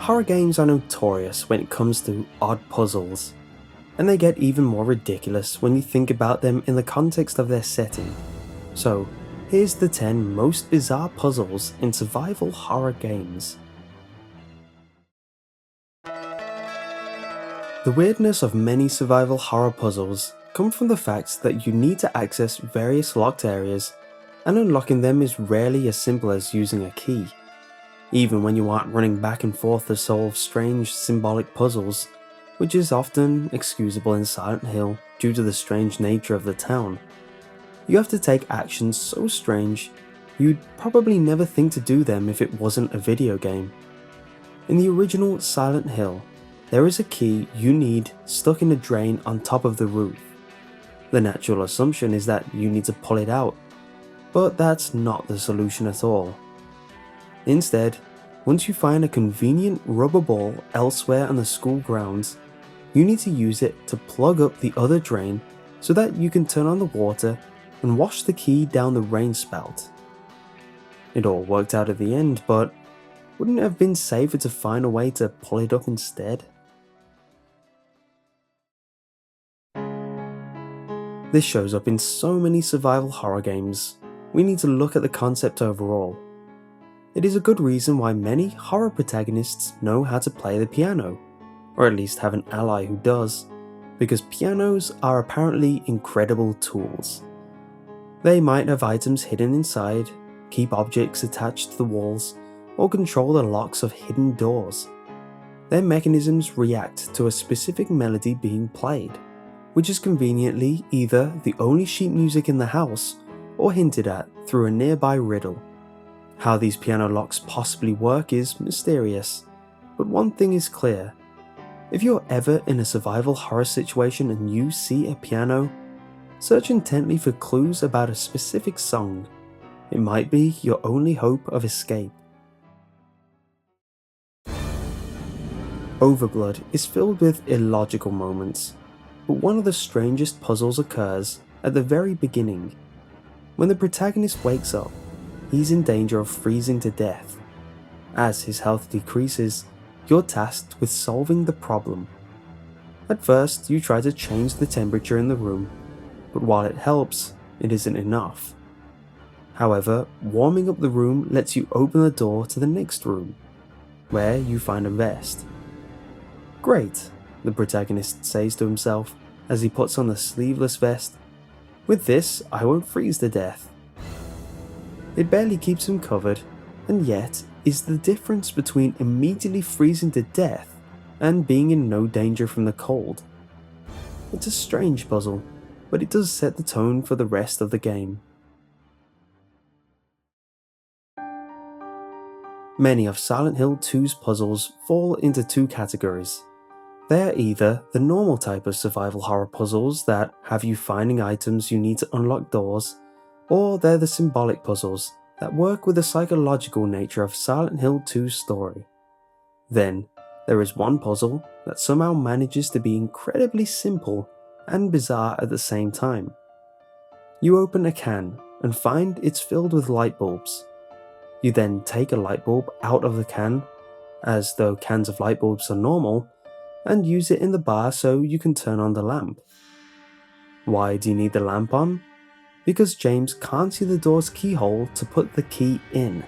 Horror games are notorious when it comes to odd puzzles, and they get even more ridiculous when you think about them in the context of their setting. So, here's the 10 most bizarre puzzles in survival horror games. The weirdness of many survival horror puzzles come from the fact that you need to access various locked areas, and unlocking them is rarely as simple as using a key. Even when you aren't running back and forth to solve strange symbolic puzzles, which is often excusable in Silent Hill due to the strange nature of the town. You have to take actions so strange, you'd probably never think to do them if it wasn't a video game. In the original Silent Hill, there is a key you need stuck in a drain on top of the roof. The natural assumption is that you need to pull it out, but that's not the solution at all. Instead, once you find a convenient rubber ball elsewhere on the school grounds, you need to use it to plug up the other drain so that you can turn on the water and wash the key down the rain spout. It all worked out at the end, but wouldn't it have been safer to find a way to pull it up instead? This shows up in so many survival horror games. We need to look at the concept overall. It is a good reason why many horror protagonists know how to play the piano, or at least have an ally who does, because pianos are apparently incredible tools. They might have items hidden inside, keep objects attached to the walls, or control the locks of hidden doors. Their mechanisms react to a specific melody being played, which is conveniently either the only sheet music in the house or hinted at through a nearby riddle. How these piano locks possibly work is mysterious, but one thing is clear. If you're ever in a survival horror situation and you see a piano, search intently for clues about a specific song. It might be your only hope of escape. Overblood is filled with illogical moments, but one of the strangest puzzles occurs at the very beginning. When the protagonist wakes up, he's in danger of freezing to death. As his health decreases, you're tasked with solving the problem. At first, you try to change the temperature in the room, but while it helps, it isn't enough. However, warming up the room lets you open the door to the next room, where you find a vest. Great, the protagonist says to himself as he puts on the sleeveless vest. With this, I won't freeze to death. It barely keeps him covered, and yet is the difference between immediately freezing to death and being in no danger from the cold. It's a strange puzzle, but it does set the tone for the rest of the game. Many of Silent Hill 2's puzzles fall into two categories. They are either the normal type of survival horror puzzles that have you finding items you need to unlock doors, or they're the symbolic puzzles that work with the psychological nature of Silent Hill 2's story. Then, there is one puzzle that somehow manages to be incredibly simple and bizarre at the same time. You open a can and find it's filled with light bulbs. You then take a light bulb out of the can, as though cans of light bulbs are normal, and use it in the bar so you can turn on the lamp. Why do you need the lamp on? Because James can't see the door's keyhole to put the key in.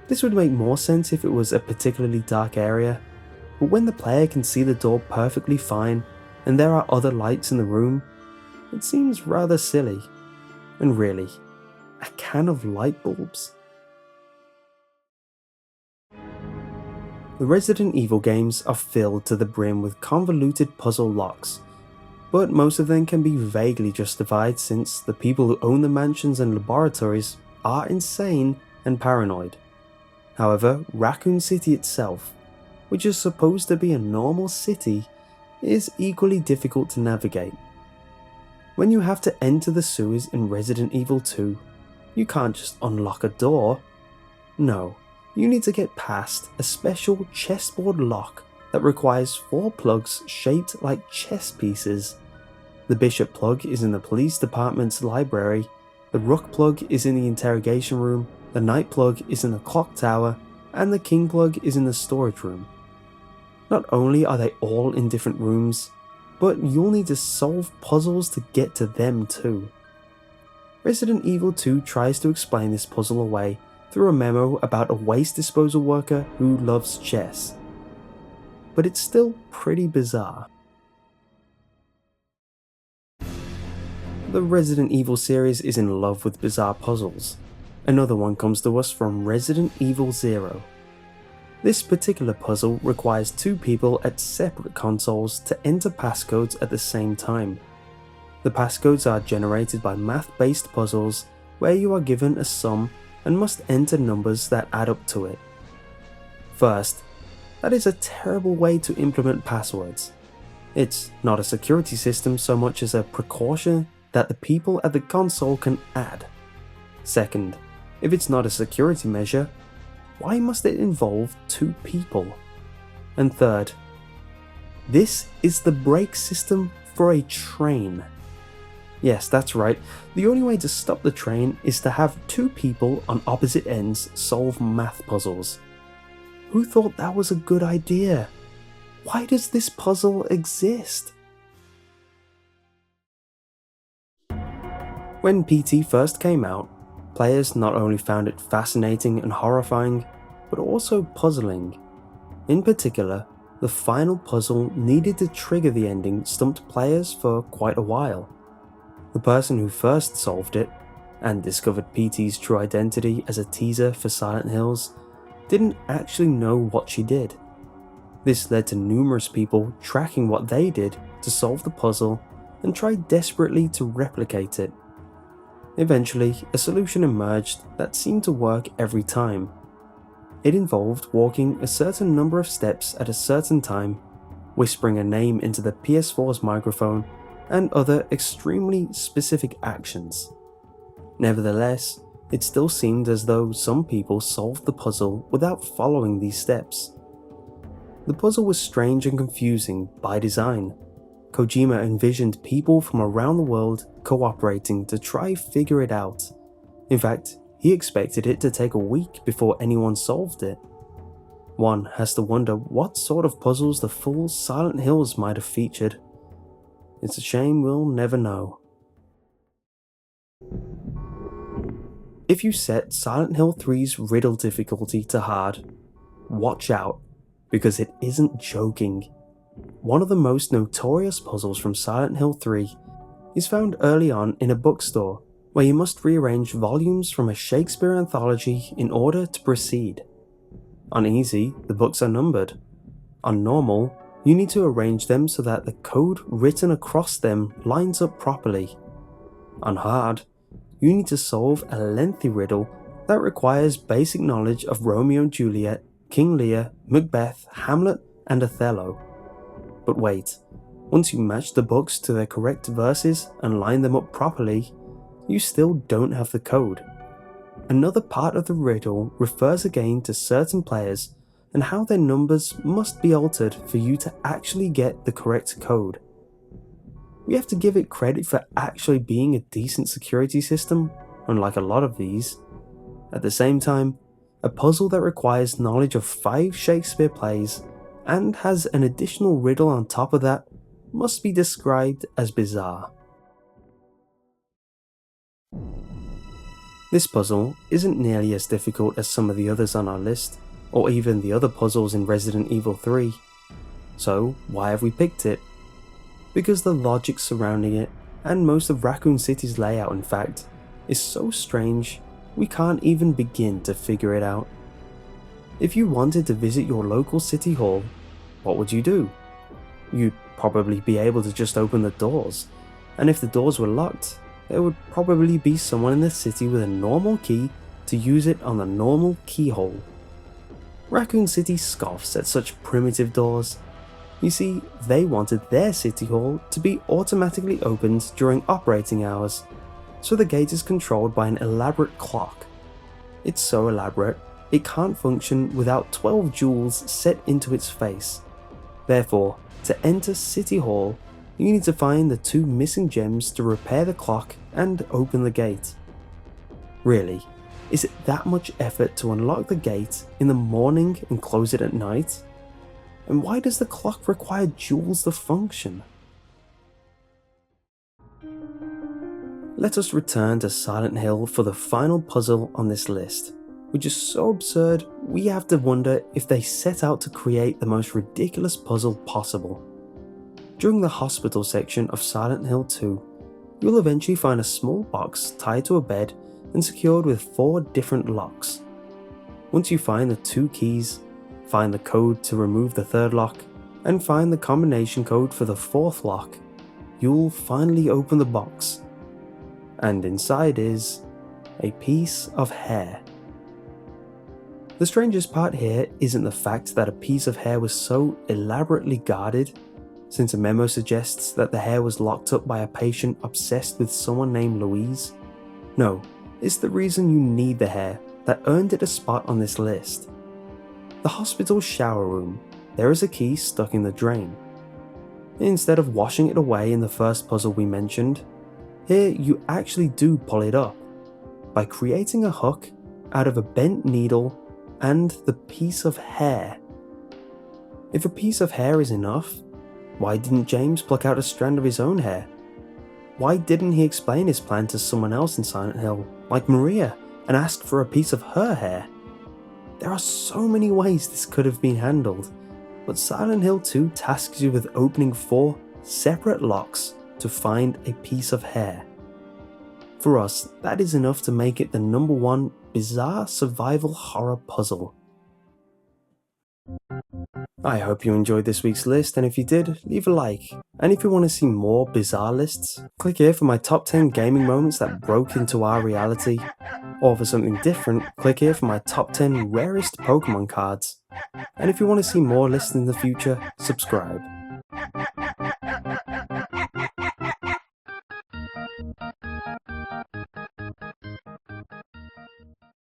This would make more sense if it was a particularly dark area, but when the player can see the door perfectly fine and there are other lights in the room, it seems rather silly. And really, a can of light bulbs? The Resident Evil games are filled to the brim with convoluted puzzle locks, but most of them can be vaguely justified since the people who own the mansions and laboratories are insane and paranoid. However, Raccoon City itself, which is supposed to be a normal city, is equally difficult to navigate. When you have to enter the sewers in Resident Evil 2, you can't just unlock a door. No, you need to get past a special chessboard lock that requires 4 plugs shaped like chess pieces. The bishop plug is in the police department's library, the rook plug is in the interrogation room, the knight plug is in the clock tower, and the king plug is in the storage room. Not only are they all in different rooms, but you'll need to solve puzzles to get to them too. Resident Evil 2 tries to explain this puzzle away through a memo about a waste disposal worker who loves chess. But it's still pretty bizarre. The Resident Evil series is in love with bizarre puzzles. Another one comes to us from Resident Evil 0. This particular puzzle requires two people at separate consoles to enter passcodes at the same time. The passcodes are generated by math-based puzzles where you are given a sum and must enter numbers that add up to it. First, that is a terrible way to implement passwords. It's not a security system so much as a precaution that the people at the console can add. Second, if it's not a security measure, why must it involve two people? And third, this is the brake system for a train. Yes, that's right, the only way to stop the train is to have two people on opposite ends solve math puzzles. Who thought that was a good idea? Why does this puzzle exist? When PT first came out, players not only found it fascinating and horrifying, but also puzzling. In particular, the final puzzle needed to trigger the ending stumped players for quite a while. The person who first solved it, and discovered PT's true identity as a teaser for Silent Hills, didn't actually know what she did. This led to numerous people tracking what they did to solve the puzzle and tried desperately to replicate it. Eventually, a solution emerged that seemed to work every time. It involved walking a certain number of steps at a certain time, whispering a name into the PS4's microphone, and other extremely specific actions. Nevertheless, it still seemed as though some people solved the puzzle without following these steps. The puzzle was strange and confusing by design. Kojima envisioned people from around the world cooperating to try figure it out. In fact, he expected it to take a week before anyone solved it. One has to wonder what sort of puzzles the full Silent Hills might have featured. It's a shame we'll never know. If you set Silent Hill 3's riddle difficulty to hard, watch out, because it isn't joking. One of the most notorious puzzles from Silent Hill 3 is found early on in a bookstore where you must rearrange volumes from a Shakespeare anthology in order to proceed. On easy, the books are numbered. On normal, you need to arrange them so that the code written across them lines up properly. On hard, you need to solve a lengthy riddle that requires basic knowledge of Romeo and Juliet, King Lear, Macbeth, Hamlet, and Othello. But wait, once you match the books to their correct verses and line them up properly, you still don't have the code. Another part of the riddle refers again to certain players and how their numbers must be altered for you to actually get the correct code. We have to give it credit for actually being a decent security system, unlike a lot of these. At the same time, a puzzle that requires knowledge of 5 Shakespeare plays and has an additional riddle on top of that must be described as bizarre. This puzzle isn't nearly as difficult as some of the others on our list, or even the other puzzles in Resident Evil 3. So why have we picked it? Because the logic surrounding it, and most of Raccoon City's layout in fact, is so strange we can't even begin to figure it out. If you wanted to visit your local city hall, what would you do? You'd probably be able to just open the doors, and if the doors were locked, there would probably be someone in the city with a normal key to use it on the normal keyhole. Raccoon City scoffs at such primitive doors. You see, they wanted their city hall to be automatically opened during operating hours, so the gate is controlled by an elaborate clock. It's so elaborate, it can't function without 12 jewels set into its face. Therefore, to enter City Hall, you need to find the 2 missing gems to repair the clock and open the gate. Really, Is it that much effort to unlock the gate in the morning and close it at night? And why does the clock require jewels to function? Let us return to Silent Hill for the final puzzle on this list, which is so absurd we have to wonder if they set out to create the most ridiculous puzzle possible. During the hospital section of Silent Hill 2, you'll eventually find a small box tied to a bed and secured with 4 different locks. Once you find the 2 keys, find the code to remove the 3rd lock, and find the combination code for the 4th lock, you'll finally open the box. And inside is a piece of hair. The strangest part here isn't the fact that a piece of hair was so elaborately guarded, since a memo suggests that the hair was locked up by a patient obsessed with someone named Louise. No, it's the reason you need the hair that earned it a spot on this list. The hospital shower room, there is a key stuck in the drain. Instead of washing it away in the first puzzle we mentioned, here you actually do pull it up, by creating a hook out of a bent needle and the piece of hair. If a piece of hair is enough, why didn't James pluck out a strand of his own hair? Why didn't he explain his plan to someone else in Silent Hill, like Maria, and ask for a piece of her hair? There are so many ways this could have been handled, but Silent Hill 2 tasks you with opening 4 separate locks to find a piece of hair. For us, that is enough to make it the #1 bizarre survival horror puzzle. I hope you enjoyed this week's list, and if you did, leave a like. And if you want to see more bizarre lists, click here for my top 10 gaming moments that broke into our reality. Or for something different, click here for my top 10 rarest Pokemon cards. And if you want to see more lists in the future, subscribe.